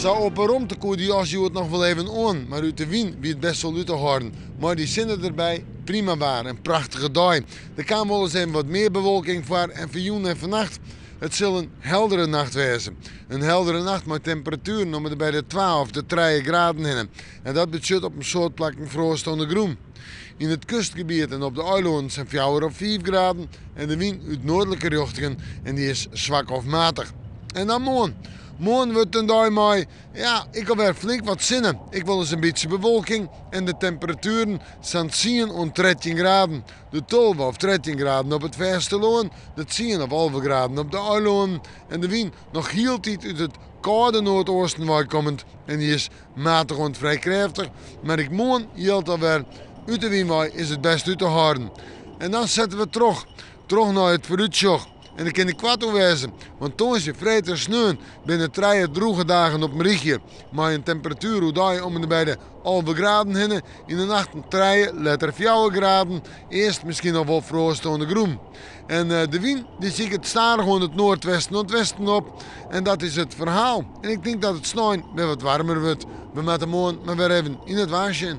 Zo op een romtekoe die als je het nog wel even on, maar uit de wien wie het best wel uit te houden. Maar die zinnen erbij prima waren, een prachtige dag. Er kan wel eens even wat meer bewolking voor en vanjoen en vannacht. Het zal een heldere nacht wezen. Een heldere nacht met temperaturen om bij de 12, de 3 graden in. En dat betekent op een soort plek een vroegstaande groen. In het kustgebied en op de eiland zijn 4 of 5 graden en de wind uit noordelijke richtingen en die is zwak of matig. En dan morgen. Morgen wordt een dag mooi. Ja, ik wil weer flink wat zinnen. Ik wil eens een beetje bewolking en de temperaturen zijn 10 en 13 graden. De 12 of 13 graden op het verste loon, de 10 of 11 graden op de eiland en de wind nog heel tijd uit het koude noordoosten komend en die is matig en vrij krachtig. Maar ik morgen hield alweer uit de windwaai is het best uit te houden. En dan zetten we terug naar het vooruitzicht. En dan kan ik kwaad wezen, want toen is je vrijdag sneeuw binnen 3 droge dagen op een richtje. Maar een temperatuur hoe daar je om en bij de 11 graden heen. In de nacht 3, letter 4 graden. Eerst misschien nog wel vroegstaande groen. En de wind die zie ik het stadig gewoon het noordwesten op. En dat is het verhaal. En ik denk dat het sneeuw weer wat warmer wordt. We moeten morgen maar weer even in het waasje.